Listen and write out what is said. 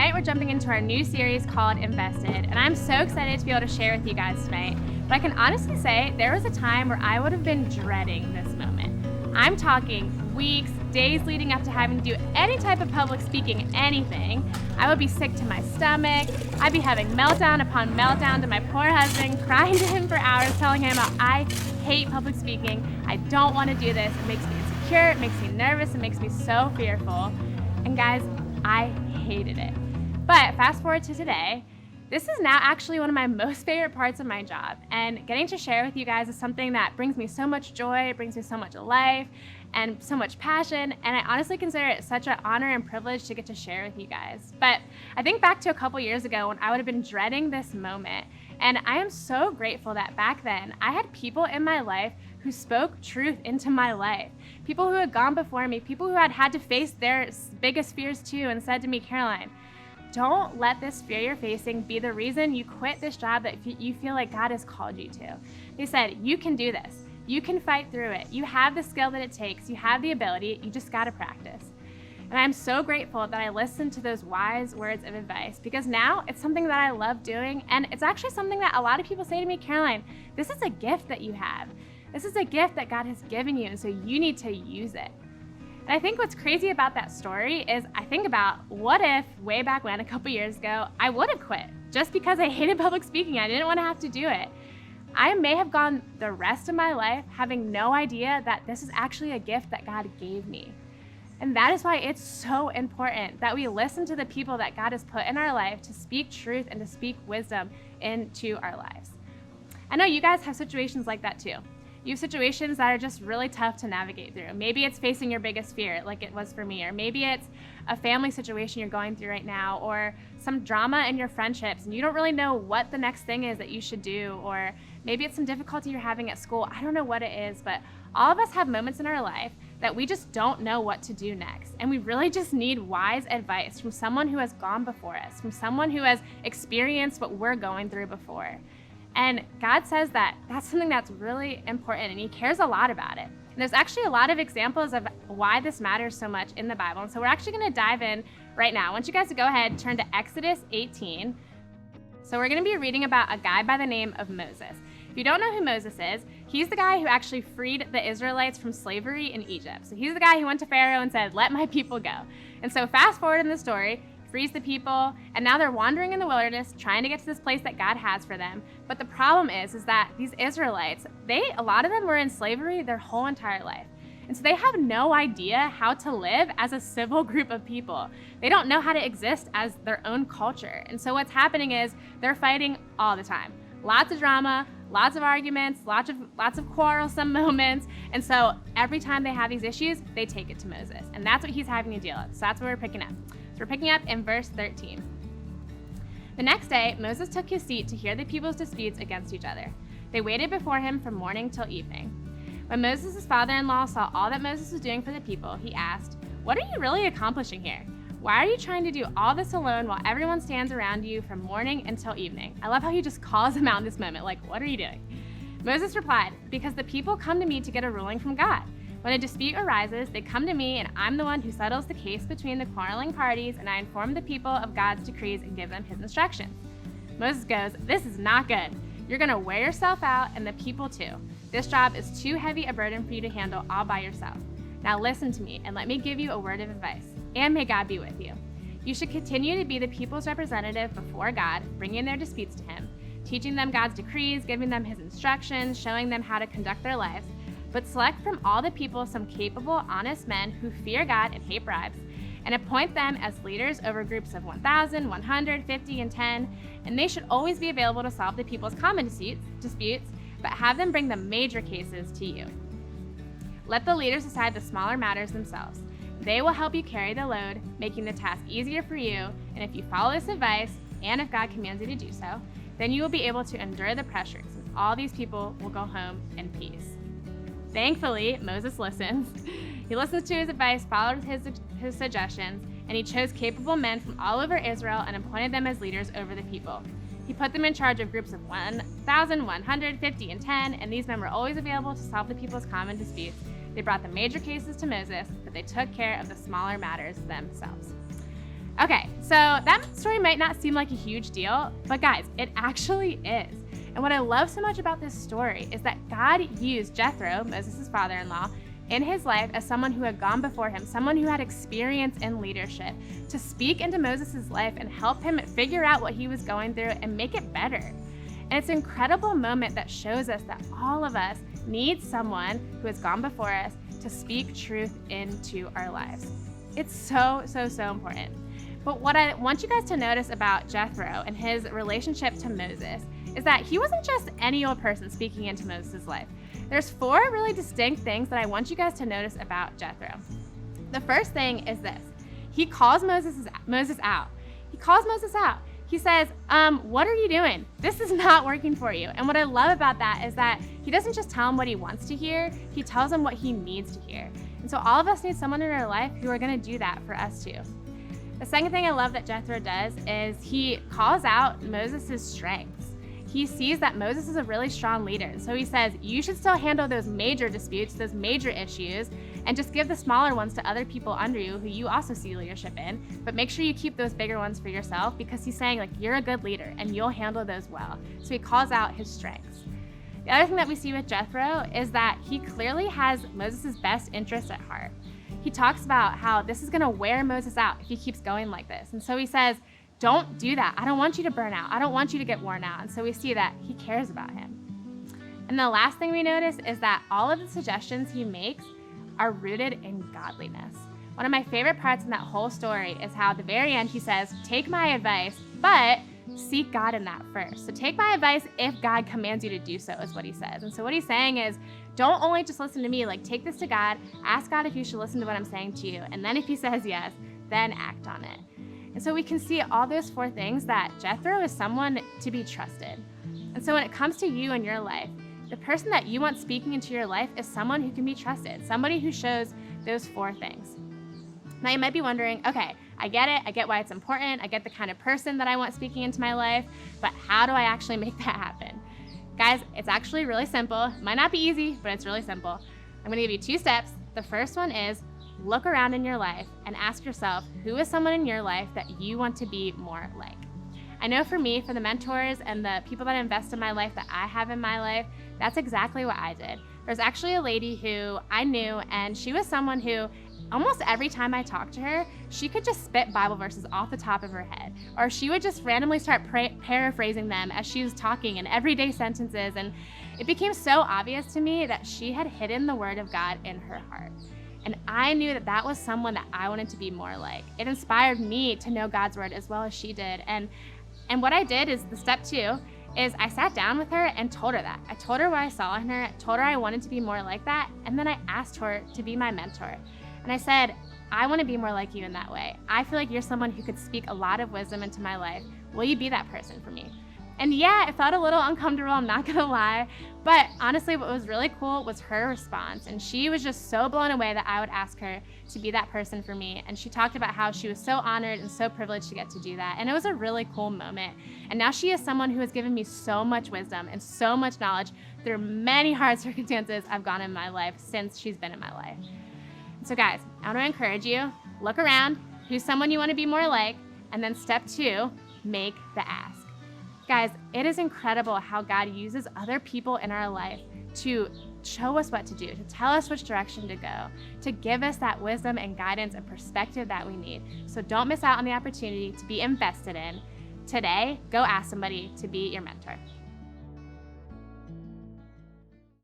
Tonight we're jumping into our new series called Invested, and I'm so excited to be able to share with you guys tonight. But I can honestly say there was a time where I would have been dreading this moment. I'm talking weeks, days leading up to having to do any type of public speaking, anything. I would be sick to my stomach. I'd be having meltdown upon meltdown to my poor husband, crying to him for hours, telling him how I hate public speaking. I don't want to do this. It makes me insecure. It makes me nervous. It makes me so fearful. And guys, I hated it. But fast forward to today, this is now actually one of my most favorite parts of my job. And getting to share with you guys is something that brings me so much joy, it brings me so much life, and so much passion. And I honestly consider it such an honor and privilege to get to share with you guys. But I think back to a couple years ago when I would have been dreading this moment. And I am so grateful that back then I had people in my life who spoke truth into my life. People who had gone before me, people who had to face their biggest fears too and said to me, Caroline, don't let this fear you're facing be the reason you quit this job that you feel like God has called you to. They said, you can do this. You can fight through it. You have the skill that it takes. You have the ability. You just got to practice. And I'm so grateful that I listened to those wise words of advice because now it's something that I love doing. And it's actually something that a lot of people say to me, Caroline, this is a gift that you have. This is a gift that God has given you. And so you need to use it. And I think what's crazy about that story is I think about what if way back when, a couple years ago, I would have quit just because I hated public speaking. I didn't want to have to do it. I may have gone the rest of my life having no idea that this is actually a gift that God gave me. And that is why it's so important that we listen to the people that God has put in our life to speak truth and to speak wisdom into our lives. I know you guys have situations like that too. You have situations that are just really tough to navigate through. Maybe it's facing your biggest fear like it was for me, or maybe it's a family situation you're going through right now, or some drama in your friendships and you don't really know what the next thing is that you should do, or maybe it's some difficulty you're having at school. I don't know what it is, but all of us have moments in our life that we just don't know what to do next. And we really just need wise advice from someone who has gone before us, from someone who has experienced what we're going through before. And God says that that's something that's really important and He cares a lot about it. And there's actually a lot of examples of why this matters so much in the Bible. And so we're actually going to dive in right now. I want you guys to go ahead and turn to Exodus 18. So we're going to be reading about a guy by the name of Moses. If you don't know who Moses is, he's the guy who actually freed the Israelites from slavery in Egypt. So he's the guy who went to Pharaoh and said, let my people go. And so fast forward in the story, frees the people, and now they're wandering in the wilderness trying to get to this place that God has for them. But the problem is that these Israelites, a lot of them were in slavery their whole entire life. And so they have no idea how to live as a civil group of people. They don't know how to exist as their own culture. And so what's happening is they're fighting all the time. Lots of drama, lots of arguments, lots of quarrelsome moments. And so every time they have these issues, they take it to Moses. And that's what he's having to deal with. So that's what we're picking up. We're picking up in verse 13. The next day, Moses took his seat to hear the people's disputes against each other. They waited before him from morning till evening. When Moses' father-in-law saw all that Moses was doing for the people, he asked, "What are you really accomplishing here? Why are you trying to do all this alone while everyone stands around you from morning until evening?" I love how he just calls him out in this moment, like, what are you doing? Moses replied, "Because the people come to me to get a ruling from God. When a dispute arises, they come to me, and I'm the one who settles the case between the quarreling parties, and I inform the people of God's decrees and give them His instructions." Moses goes, "This is not good. You're going to wear yourself out, and the people too. This job is too heavy a burden for you to handle all by yourself. Now listen to me, and let me give you a word of advice, and may God be with you. You should continue to be the people's representative before God, bringing their disputes to Him, teaching them God's decrees, giving them His instructions, showing them how to conduct their lives. But select from all the people some capable, honest men who fear God and hate bribes, and appoint them as leaders over groups of 1,000, 100, 50, and 10, and they should always be available to solve the people's common disputes, but have them bring the major cases to you. Let the leaders decide the smaller matters themselves. They will help you carry the load, making the task easier for you, and if you follow this advice, and if God commands you to do so, then you will be able to endure the pressures, and all these people will go home in peace." Thankfully, Moses listens. He listens to his advice, followed his suggestions, and he chose capable men from all over Israel and appointed them as leaders over the people. He put them in charge of groups of 1,000, 100, 50, and 10, and these men were always available to solve the people's common disputes. They brought the major cases to Moses, but they took care of the smaller matters themselves. Okay, so that story might not seem like a huge deal, but guys, it actually is. And what I love so much about this story is that God used Jethro, Moses' father-in-law, in his life as someone who had gone before him, someone who had experience in leadership, to speak into Moses' life and help him figure out what he was going through and make it better. And it's an incredible moment that shows us that all of us need someone who has gone before us to speak truth into our lives. It's so, so, so important. But what I want you guys to notice about Jethro and his relationship to Moses is that he wasn't just any old person speaking into Moses' life. There's 4 really distinct things that I want you guys to notice about Jethro. The first thing is this. He calls Moses out. He calls Moses out. He says, what are you doing? This is not working for you. And what I love about that is that he doesn't just tell him what he wants to hear, he tells him what he needs to hear. And so all of us need someone in our life who are gonna do that for us too. The second thing I love that Jethro does is he calls out Moses' strengths. He sees that Moses is a really strong leader. And so he says, you should still handle those major disputes, those major issues, and just give the smaller ones to other people under you who you also see leadership in. But make sure you keep those bigger ones for yourself, because he's saying, like, you're a good leader and you'll handle those well. So he calls out his strengths. The other thing that we see with Jethro is that he clearly has Moses' best interests at heart. He talks about how this is gonna wear Moses out if he keeps going like this. And so he says, don't do that. I don't want you to burn out. I don't want you to get worn out. And so we see that he cares about him. And the last thing we notice is that all of the suggestions he makes are rooted in godliness. One of my favorite parts in that whole story is how at the very end he says, take my advice, but seek God in that first. So take my advice if God commands you to do so, is what he says. And so what he's saying is, don't only just listen to me, like take this to God, ask God if you should listen to what I'm saying to you. And then if he says yes, then act on it. And so we can see all those 4 things that Jethro is someone to be trusted. And so when it comes to you and your life, the person that you want speaking into your life is someone who can be trusted, somebody who shows those 4 things. Now you might be wondering, okay, I get it, I get why it's important, I get the kind of person that I want speaking into my life, but how do I actually make that happen? Guys, it's actually really simple. It might not be easy, but it's really simple. I'm gonna give you 2 steps. The first one is look around in your life and ask yourself, who is someone in your life that you want to be more like? I know for me, for the mentors and the people that invest in my life that I have in my life, that's exactly what I did. There's actually a lady who I knew, and she was someone who almost every time I talked to her, she could just spit Bible verses off the top of her head, or she would just randomly start paraphrasing them as she was talking in everyday sentences, and it became so obvious to me that she had hidden the Word of God in her heart. And I knew that that was someone that I wanted to be more like. It inspired me to know God's Word as well as she did. And what I did is the step 2 is I sat down with her and told her that. I told her what I saw in her, told her I wanted to be more like that, and then I asked her to be my mentor. And I said, I want to be more like you in that way. I feel like you're someone who could speak a lot of wisdom into my life. Will you be that person for me? And yeah, it felt a little uncomfortable, I'm not gonna lie, but honestly what was really cool was her response. And she was just so blown away that I would ask her to be that person for me. And she talked about how she was so honored and so privileged to get to do that. And it was a really cool moment. And now she is someone who has given me so much wisdom and so much knowledge through many hard circumstances I've gone in my life since she's been in my life. So guys, I want to encourage you, look around, who's someone you want to be more like, and then step 2, make the ask. Guys, it is incredible how God uses other people in our life to show us what to do, to tell us which direction to go, to give us that wisdom and guidance and perspective that we need. So don't miss out on the opportunity to be invested in. Today, go ask somebody to be your mentor.